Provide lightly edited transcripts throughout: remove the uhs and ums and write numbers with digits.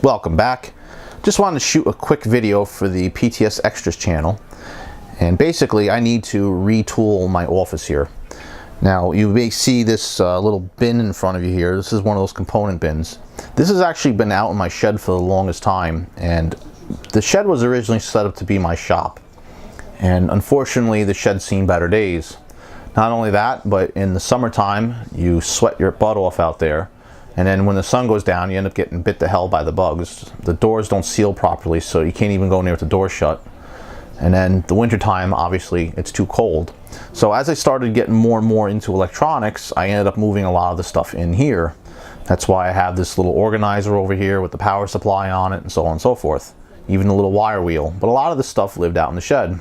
Welcome back. Just wanted to shoot a quick video for the PTS Extras channel, and basically I need to retool my office here. Now you may see this little bin in front of you here. This is one of those component bins. This has actually been out in my shed for the longest time, and the shed was originally set up to be my shop, and unfortunately the shed's seen better days. Not only that, but in the summertime you sweat your butt off out there, and then when the sun goes down you end up getting bit to hell by the bugs. The doors don't seal properly, so you can't even go near with the door shut. And then the winter time, obviously it's too cold. So as I started getting more and more into electronics, I ended up moving a lot of the stuff in here. That's why I have this little organizer over here with the power supply on it and so on and so forth. Even the little wire wheel. But a lot of the stuff lived out in the shed.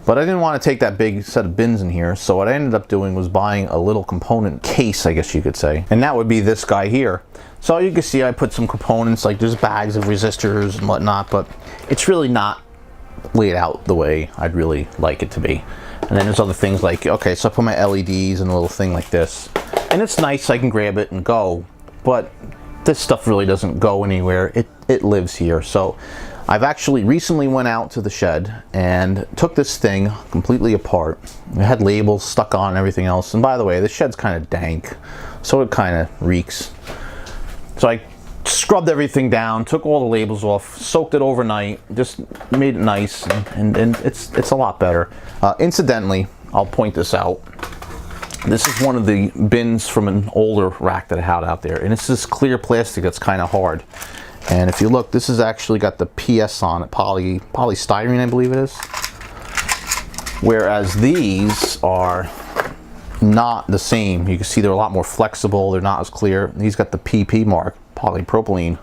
But I didn't want to take that big set of bins in here, so what I ended up doing was buying a little component case, I guess you could say. And that would be this guy here. So you can see I put some components, like there's bags of resistors and whatnot, but it's really not laid out the way I'd really like it to be. And then there's other things like, okay, so I put my LEDs in a little thing like this. And it's nice, I can grab it and go, but this stuff really doesn't go anywhere. It lives here. So I've actually recently went out to the shed and took this thing completely apart. It had labels stuck on and everything else. And by the way, the shed's kind of dank, so it kind of reeks. So I scrubbed everything down, took all the labels off, soaked it overnight, just made it nice, and it's a lot better. Incidentally, I'll point this out. This is one of the bins from an older rack that I had out there, and it's this clear plastic that's kind of hard. And if you look, this has actually got the PS on it, polystyrene, I believe it is. Whereas these are not the same. You can see they're a lot more flexible, they're not as clear. These got the PP mark, polypropylene.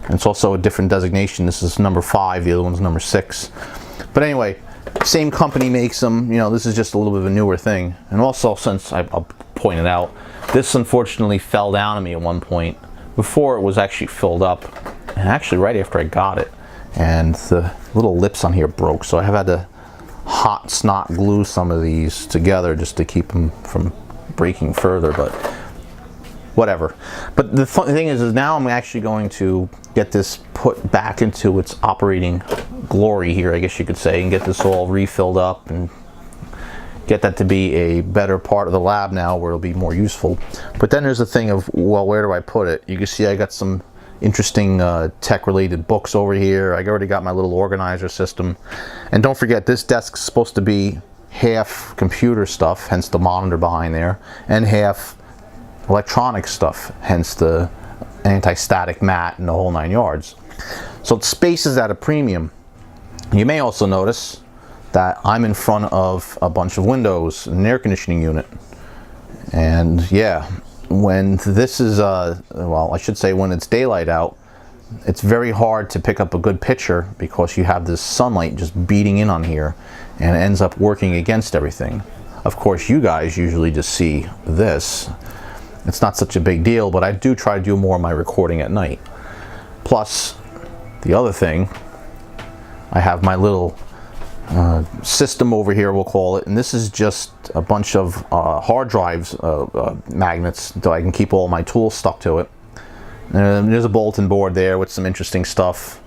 And it's also a different designation. This is number 5, the other one's number 6. But anyway, same company makes them. You know, this is just a little bit of a newer thing. And also, since I'll point it out, this unfortunately fell down on me at one point before it was actually filled up, and actually right after I got it, and the little lips on here broke, so I have had to hot snot glue some of these together just to keep them from breaking further, but whatever. But the funny thing is now I'm actually going to get this put back into its operating glory here, I guess you could say, and get this all refilled up and get that to be a better part of the lab now where it'll be more useful. But then there's the thing of, well, where do I put it? You can see I got some interesting tech related books over here. I already got my little organizer system. And don't forget, this desk's supposed to be half computer stuff, hence the monitor behind there, and half electronic stuff, hence the anti-static mat and the whole 9 yards. So space is at a premium. You may also notice that I'm in front of a bunch of windows, an air conditioning unit. And yeah, when this is, well, I should say when it's daylight out, it's very hard to pick up a good picture because you have this sunlight just beating in on here, and it ends up working against everything. Of course, you guys usually just see this. It's not such a big deal, but I do try to do more of my recording at night. Plus, the other thing, I have my little system over here, we'll call it, and this is just a bunch of hard drives, magnets, so I can keep all my tools stuck to it. And there's a bulletin board there with some interesting stuff,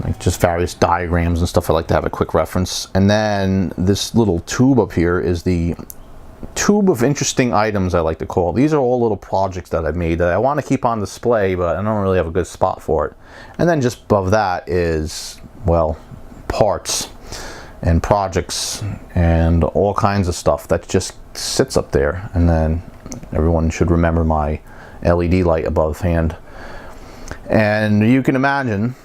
like just various diagrams and stuff. I like to have a quick reference. And then this little tube up here is the tube of interesting items, I like to call it. These are all little projects that I've made that I want to keep on display, but I don't really have a good spot for it. And then just above that is, well, parts and projects and all kinds of stuff that just sits up there. And then everyone should remember my LED light above hand. And you can imagine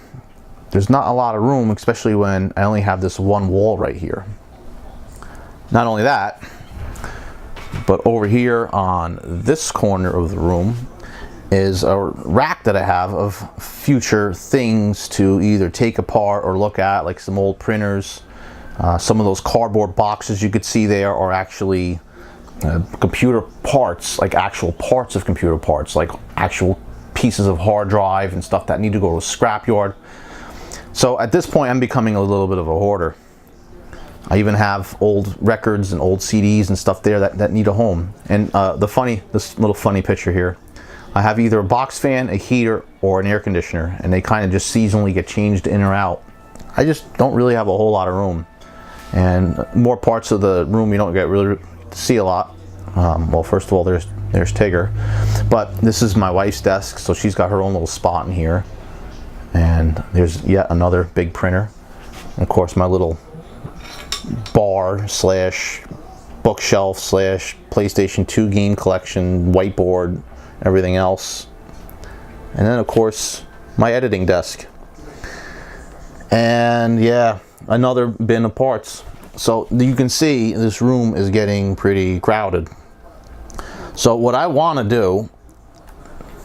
there's not a lot of room, especially when I only have this one wall right here. Not only that, but over here on this corner of the room is a rack that I have of future things to either take apart or look at, like some old printers. Some of those cardboard boxes you could see there are actually computer parts, like actual parts of computer parts, like actual pieces of hard drive and stuff that need to go to a scrapyard. So at this point I'm becoming a little bit of a hoarder. I even have old records and old CDs and stuff there that need a home. And this little funny picture here, I have either a box fan, a heater, or an air conditioner, and they kind of just seasonally get changed in or out. I just don't really have a whole lot of room, and more parts of the room you don't get really to see a lot. Well, first of all, there's Tigger, but this is my wife's desk, so she's got her own little spot in here, and there's yet another big printer, and of course my little bar slash bookshelf slash PlayStation 2 game collection, whiteboard, everything else, and then of course my editing desk, and yeah, another bin of parts. So you can see this room is getting pretty crowded. So what I want to do,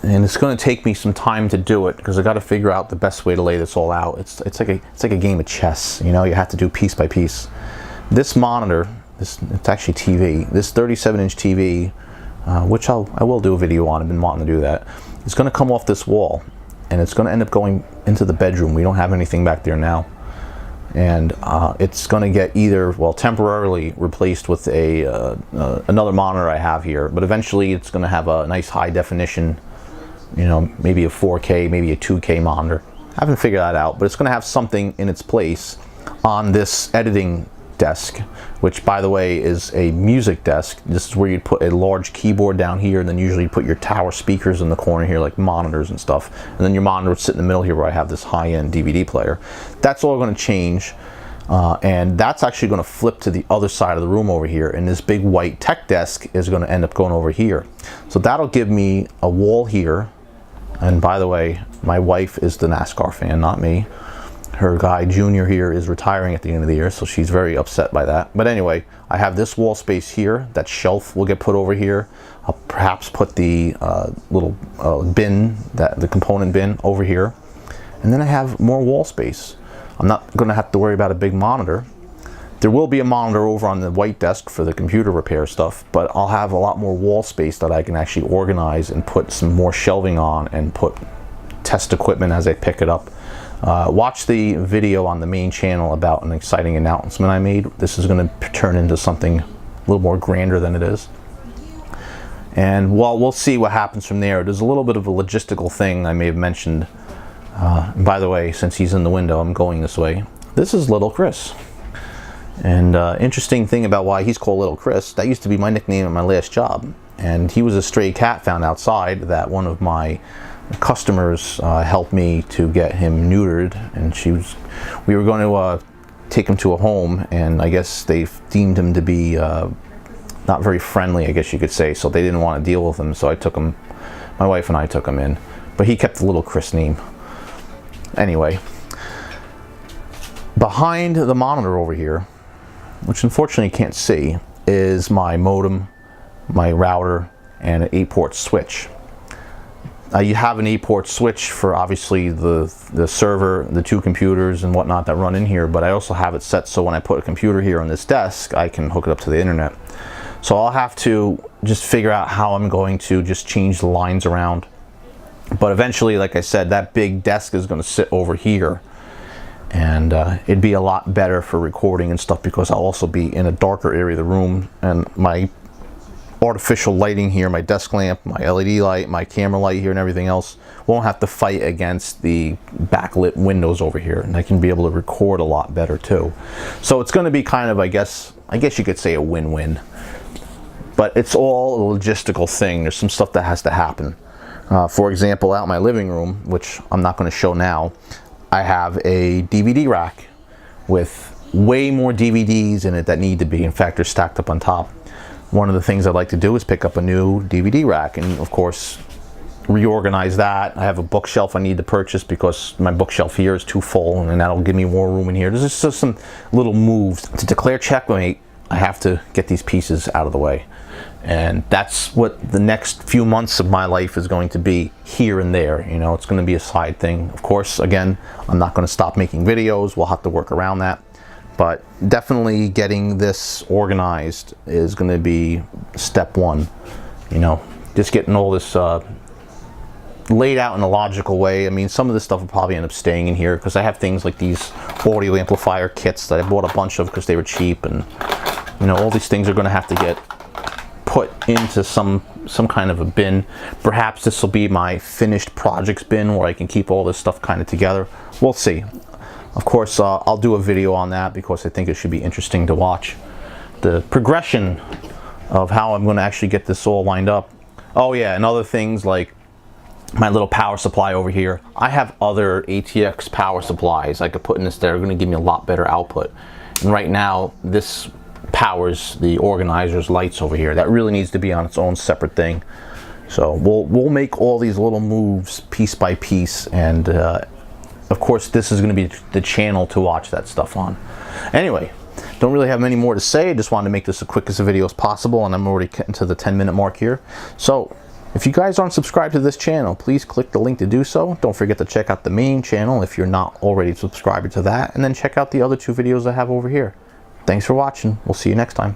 and it's going to take me some time to do it because I got to figure out the best way to lay this all out. It's like a game of chess, you know. You have to do piece by piece. This monitor, it's actually TV. This 37-inch TV, which I will do a video on. I've been wanting to do that. It's going to come off this wall, and it's going to end up going into the bedroom. We don't have anything back there now, and it's going to get either, well, temporarily replaced with another monitor I have here, but eventually it's going to have a nice high definition, you know, maybe a 4K, maybe a 2K monitor. I haven't figured that out, but it's going to have something in its place on this editing desk, which by the way is a music desk. This is where you'd put a large keyboard down here, and then usually you put your tower speakers in the corner here, like monitors and stuff, and then your monitor would sit in the middle here where I have this high-end DVD player. That's all going to change, and that's actually going to flip to the other side of the room over here, and this big white tech desk is going to end up going over here. So that'll give me a wall here, and by the way, my wife is the NASCAR fan, not me. Her guy Junior here is retiring at the end of the year, so she's very upset by that. But anyway, I have this wall space here. That shelf will get put over here. I'll perhaps put the little bin, the component bin, over here. And then I have more wall space. I'm not going to have to worry about a big monitor. There will be a monitor over on the white desk for the computer repair stuff, but I'll have a lot more wall space that I can actually organize and put some more shelving on and put test equipment as I pick it up. Watch the video on the main channel about an exciting announcement I made. This is going to turn into something a little more grander than it is. And well, we'll see what happens from there. There's a little bit of a logistical thing I may have mentioned. By the way, since he's in the window, I'm going this way. This is Little Chris. And interesting thing about why he's called Little Chris, that used to be my nickname at my last job. And he was a stray cat found outside that one of my customers helped me to get him neutered, and we were going to take him to a home, and I guess they deemed him to be not very friendly, I guess you could say, so they didn't want to deal with him, so I took him, my wife and I took him in, but he kept the Little Chris name. Anyway, behind the monitor over here, which unfortunately you can't see, is my modem, my router, and an 8-port switch. You have an 8-port switch for obviously the server, the 2 computers and whatnot that run in here, but I also have it set so when I put a computer here on this desk, I can hook it up to the internet. So I'll have to just figure out how I'm going to just change the lines around. But eventually, like I said, that big desk is going to sit over here, and it'd be a lot better for recording and stuff because I'll also be in a darker area of the room, and my artificial lighting here, my desk lamp, my LED light, my camera light here, and everything else won't have to fight against the backlit windows over here, and I can be able to record a lot better too. So it's going to be kind of, I guess you could say, a win-win. But it's all a logistical thing. There's some stuff that has to happen. For example, out in my living room, which I'm not going to show now, I have a DVD rack with way more DVDs in it that need to be. In fact, they're stacked up on top. One of the things I'd like to do is pick up a new DVD rack and, of course, reorganize that. I have a bookshelf I need to purchase because my bookshelf here is too full, and that'll give me more room in here. There's just some little moves. To declare checkmate, I have to get these pieces out of the way. And that's what the next few months of my life is going to be, here and there. You know, it's going to be a side thing. Of course, again, I'm not going to stop making videos. We'll have to work around that. But definitely getting this organized is going to be step one. You know, just getting all this laid out in a logical way. I mean, some of this stuff will probably end up staying in here because I have things like these audio amplifier kits that I bought a bunch of because they were cheap, and you know, all these things are going to have to get put into some some kind of a bin. Perhaps this will be my finished projects bin where I can keep all this stuff kind of together. We'll see. Of course, I'll do a video on that because I think it should be interesting to watch the progression of how I'm going to actually get this all lined up. Oh yeah, and other things like my little power supply over here. I have other ATX power supplies I could put in this that are going to give me a lot better output. And right now, this powers the organizer's lights over here. That really needs to be on its own separate thing. So we'll make all these little moves piece by piece, and of course this is going to be the channel to watch that stuff on. Anyway, don't really have many more to say. I just wanted to make this as quick as a video as possible, and I'm already getting to the 10-minute mark here. So if you guys aren't subscribed to this channel, please click the link to do so. Don't forget to check out the main channel if you're not already subscribed to that, and then check out the other 2 videos I have over here. Thanks for watching. We'll see you next time.